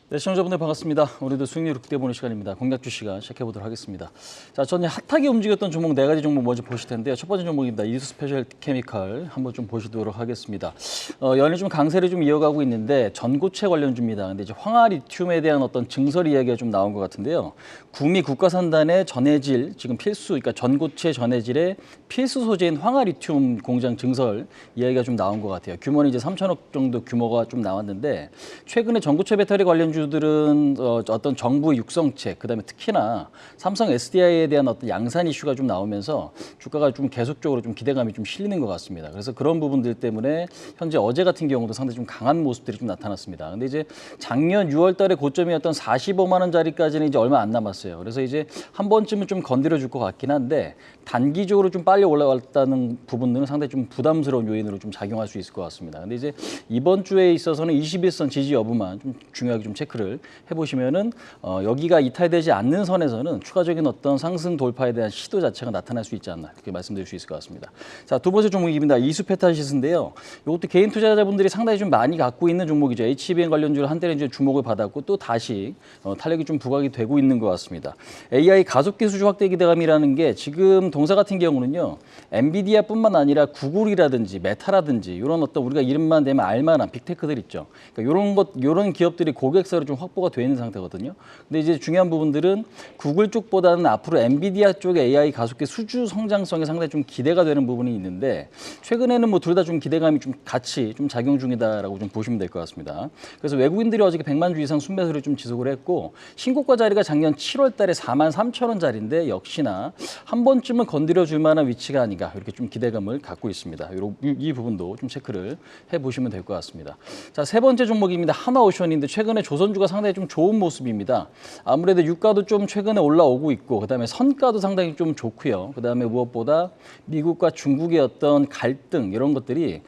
네, 시청자분들 반갑습니다. 오늘도 수익률 극대 보는 시간입니다. 공략주 시간 시작해보도록 하겠습니다. 자, 저는 핫하게 움직였던 종목 네 가지 종목 먼저 보실 텐데요. 첫 번째 종목입니다. 이수 스페셜 케미칼 한번 좀 보시도록 하겠습니다. 연일 좀 강세를 좀 이어가고 있는데 전고체 관련주입니다. 근데 이제 황화 리튬에 대한 어떤 증설 이야기가 좀 나온 것 같은데요. 구미 국가산단의 전해질 지금 필수, 그러니까 전고체 전해질의 필수 소재인 황화 리튬 공장 증설 이야기가 좀 나온 것 같아요. 규모는 이제 3천억 정도 규모가 좀 나왔는데 최근에 전고체 배터리 관련주들은 어떤 정부 육성책, 그다음에 특히나 삼성 SDI에 대한 어떤 양산 이슈가 좀 나오면서 주가가 좀 계속적으로 좀 기대감이 좀 실리는 것 같습니다. 그래서 그런 부분들 때문에 현재 어제 같은 경우도 상당히 좀 강한 모습들이 좀 나타났습니다. 근데 이제 작년 6월달에 고점이었던 45만 원짜리까지는 이제 얼마 안 남았어요. 그래서 이제 한 번쯤은 좀 건드려 줄 것 같긴 한데 단기적으로 좀 빨리 올라왔다는 부분들은 상당히 좀 부담스러운 요인으로 좀 작용할 수 있을 것 같습니다. 근데 이제 이번 주에 있어서는 21선 지지 여부만 좀 중요하게 좀 체크를 해보시면은 여기가 이탈되지 않는 선에서는 추가적인 어떤 상승 돌파에 대한 시도 자체가 나타날 수 있지 않나 이렇게 말씀드릴 수 있을 것 같습니다. 자, 두 번째 종목입니다. 이수페타시스인데요. 이것도 개인 투자자분들이 상당히 좀 많이 갖고 있는 종목이죠. HBM 관련주를 한때는 이제 주목을 받았고 또 다시 탄력이 좀 부각이 되고 있는 것 같습니다. AI 가속기 수주 확대 기대감이라는 게 지금 동사 같은 경우는요. 엔비디아뿐만 아니라 구글이라든지 메타라든지 이런 어떤 우리가 이름만 대면 알만한 빅테크들 있죠. 그러니까 이런 기업들이 고객사로 좀 확보가 되어 있는 상태거든요. 근데 이제 중요한 부분들은 구글 쪽보다는 앞으로 엔비디아 쪽의 AI 가속기 수주 성장성에 상당히 좀 기대가 되는 부분이 있는데 최근에는 뭐 둘 다 좀 기대감이 좀 같이 좀 작용 중이다라고 좀 보시면 될 것 같습니다. 그래서 외국인들이 어저께 100만 주 이상 순매수를 좀 지속을 했고 신고가 자리가 작년 7월 달에 4만 3천 원짜리인데 역시나 한 번쯤은 건드려 줄 만한 위치가 아닌가 이렇게 좀 기대감을 갖고 있습니다. 이 부분도 좀 체크를 해보시면 될 것 같습니다. 자, 세 번째 종목입니다. 하나오션인데 최근에 조선주가 상당히 좀 좋은 모습입니다. 아무래도 유가도 좀 최근에 올라오고 있고 그다음에 선가도 상당히 좀 좋고요. 그다음에 무엇보다 미국과 중국의 어떤 갈등 이런 것들이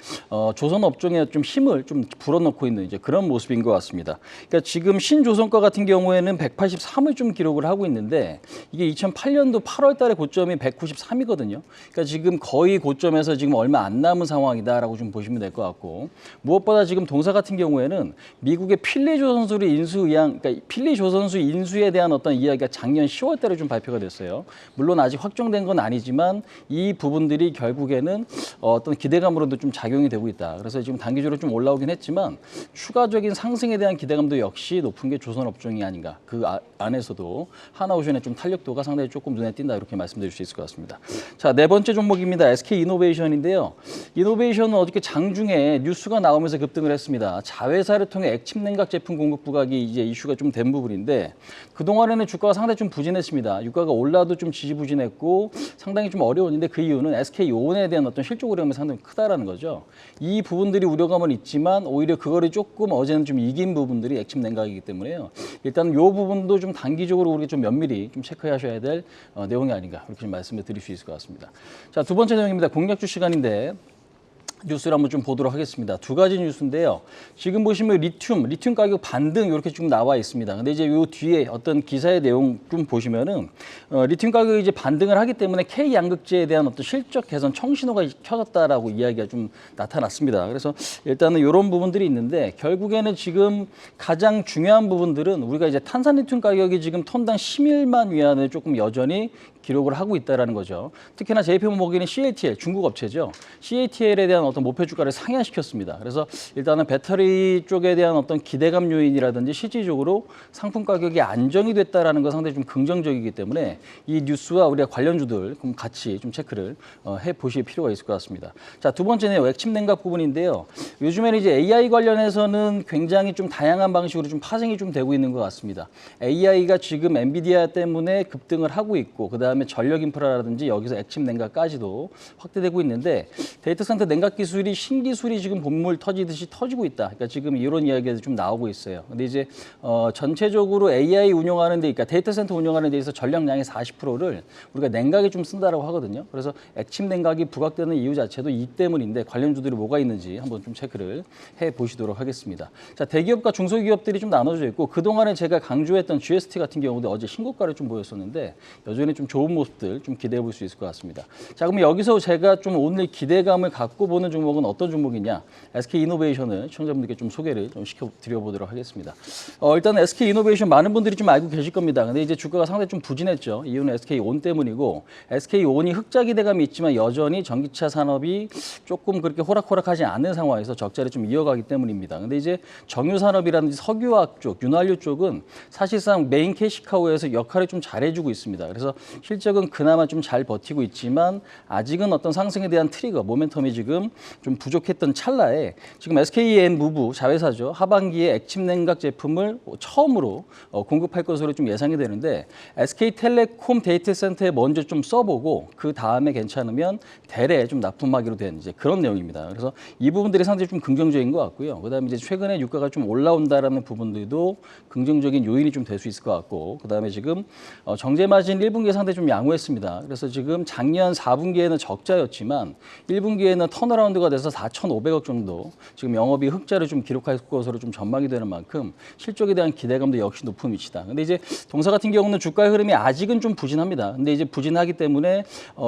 조선 업종에 좀 힘을 좀 불어넣고 있는 이제 그런 모습인 것 같습니다. 그러니까 지금 신조선가 같은 경우에는 183을 좀 기록을 하고 있는데 이게 2008년도 8월 달에 고점이 193이거든요. 그러니까 지금 거의 고점에서 지금 얼마 안 남은 상황이다라고 좀 보시면 될 것 같고 무엇보다 지금 동사 같은 경우에는 미국의 필리조선수 그러니까 필리조선수 인수에 대한 어떤 이야기가 작년 10월 달에 좀 발표가 됐어요. 물론 아직 확정된 건 아니지만 이 부분들이 결국에는 어떤 기대감으로도 좀 작용이 되고 있다. 그래서 지금 단기적으로 좀 올라오긴 했지만 추가적인 상승에 대한 기대감도 역시 높은 게 조선 업종이 아닌가. 그 안에서도 하나오션의 좀 탄력도가 상당히 조금 눈에 띈다 이렇게 말씀드릴 수 있을 것 같습니다. 자, 네 번째 종목입니다. SK이노베이션인데요. 이노베이션은 어저께 장중에 뉴스가 나오면서 급등을 했습니다. 자회사를 통해 액침 냉각 제품 공급 부각이 이제 이슈가 좀 된 부분인데 그동안에는 주가가 상당히 좀 부진했습니다. 유가가 올라도 좀 지지부진했고 상당히 좀 어려웠는데 그 이유는 SK온에 대한 어떤 실적 우려감이 상당히 크다라는 거죠. 이 부분들이 우려감은 있지만 오히려 그거를 조금 어제는 좀 이긴 부분들이 액침 냉각이기 때문에요. 일단 이 부분도 좀 단기적으로 우리가 좀 면밀히 좀 체크하셔야 될 내용이 아닌가 이렇게 좀 말씀을 드릴 수 있을 것 같습니다. 자, 두 번째 내용입니다. 공략주 시간인데 뉴스를 한번 좀 보도록 하겠습니다. 두 가지 뉴스인데요. 지금 보시면 리튬 가격 반등 이렇게 좀 나와 있습니다. 근데 이제 요 뒤에 어떤 기사의 내용 좀 보시면은 리튬 가격이 이제 반등을 하기 때문에 K 양극재에 대한 어떤 실적 개선 청신호가 켜졌다라고 이야기가 좀 나타났습니다. 그래서 일단은 이런 부분들이 있는데 결국에는 지금 가장 중요한 부분들은 우리가 이제 탄산 리튬 가격이 지금 톤당 11만 위안을 조금 여전히 기록을 하고 있다라는 거죠. 특히나 JP모건이 CATL 중국 업체죠. CATL에 대한 어떤 목표 주가를 상향시켰습니다. 그래서 일단은 배터리 쪽에 대한 어떤 기대감 요인이라든지 실질적으로 상품 가격이 안정이 됐다라는 건 상당히 좀 긍정적이기 때문에 이 뉴스와 우리가 관련주들 같이 좀 체크를 해 보실 필요가 있을 것 같습니다. 자, 두 번째는 액침 냉각 부분인데요. 요즘에는 이제 AI 관련해서는 굉장히 좀 다양한 방식으로 좀 파생이 좀 되고 있는 것 같습니다. AI가 지금 엔비디아 때문에 급등을 하고 있고 그다음에 전력 인프라라든지 여기서 액침 냉각까지도 확대되고 있는데 데이터 센터 냉각 기술이 신기술이 지금 본물 터지듯이 터지고 있다. 그러니까 지금 이런 이야기가 좀 나오고 있어요. 근데 이제 전체적으로 AI 운영하는 데, 그러니까 데이터 센터 운영하는 데에서 전력량의 40%를 우리가 냉각에 좀 쓴다라고 하거든요. 그래서 액침 냉각이 부각되는 이유 자체도 이 때문인데 관련주들이 뭐가 있는지 한번 좀 체크를 해 보시도록 하겠습니다. 자, 대기업과 중소기업들이 좀 나눠져 있고 그동안에 제가 강조했던 GST 같은 경우도 어제 신고가를 좀 보였었는데 여전히 좀 좋은 모습들 좀 기대해 볼 수 있을 것 같습니다. 자, 그럼 여기서 제가 좀 오늘 기대감을 갖고 보는 있는 종목은 어떤 종목이냐? SK 이노베이션을 시청자분들께 좀 소개를 좀 시켜드려보도록 하겠습니다. 일단 SK 이노베이션 많은 분들이 좀 알고 계실 겁니다. 근데 이제 주가가 상당히 좀 부진했죠. 이유는 SK 온 때문이고 SK 온이 흑자 기대감이 있지만 여전히 전기차 산업이 조금 그렇게 호락호락하지 않는 상황에서 적자를 좀 이어가기 때문입니다. 근데 이제 정유 산업이라든지 석유화학 쪽, 윤활유 쪽은 사실상 메인 캐시카우에서 역할을 좀 잘해주고 있습니다. 그래서 실적은 그나마 좀 잘 버티고 있지만 아직은 어떤 상승에 대한 트리거, 모멘텀이 지금 좀 부족했던 찰나에 지금 SKEN무브 자회사죠. 하반기에 액침 냉각 제품을 처음으로 공급할 것으로 좀 예상이 되는데 SK텔레콤 데이터센터에 먼저 좀 써보고 그 다음에 괜찮으면 대래 좀 납품하기로 된 이제 그런 내용입니다. 그래서 이 부분들이 상당히 좀 긍정적인 것 같고요. 그다음에 이제 최근에 유가가 좀 올라온다라는 부분들도 긍정적인 요인이 좀 될 수 있을 것 같고, 그다음에 지금 정제 마진 1분기에 상당히 좀 양호했습니다. 그래서 지금 작년 4분기에는 적자였지만 1분기에는 턴어라운드가 돼서 4,500억 정도 지금 영업이 흑자를 좀 기록할 것으로 좀 전망이 되는 만큼 실적에 대한 기대감도 역시 높은 위치다. 근데 이제 동사 같은 경우는 주가의 흐름이 아직은 좀 부진합니다. 근데 이제 부진하기 때문에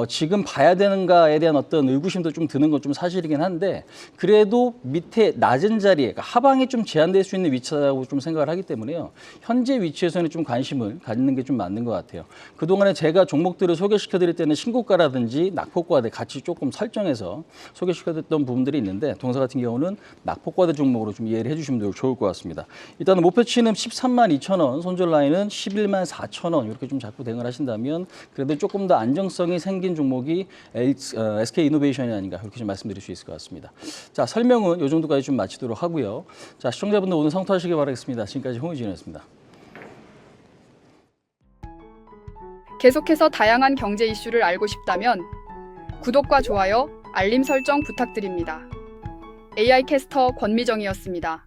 지금 봐야 되는가에 대한 어떤 의구심도 좀 드는 건 좀 사실이긴 한데 그래도 밑에 낮은 자리에 그러니까 하방에 좀 제한될 수 있는 위치라고 좀 생각을 하기 때문에요. 현재 위치에서는 좀 관심을 갖는 게 좀 맞는 것 같아요. 그동안에 제가 종목들을 소개시켜 드릴 때는 신고가라든지 낙폭과대 같이 조금 설정해서 소개시켜 드렸던 부분들이 있는데 동사 같은 경우는 낙폭과대 종목으로 좀 이해를 해주시면 좋을 것 같습니다. 일단은 목표치는 13만 2천 원, 손절 라인은 11만 4천 원 이렇게 좀 잡고 대응을 하신다면 그래도 조금 더 안정성이 생긴 종목이 SK 이노베이션이 아닌가 이렇게 좀 말씀드릴 수 있을 것 같습니다. 자, 설명은 이 정도까지 좀 마치도록 하고요. 자, 시청자분들 오늘 성투하시길 바라겠습니다. 지금까지 홍의진이었습니다. 계속해서 다양한 경제 이슈를 알고 싶다면 구독과 좋아요, 알림 설정 부탁드립니다. AI 캐스터 권미정이었습니다.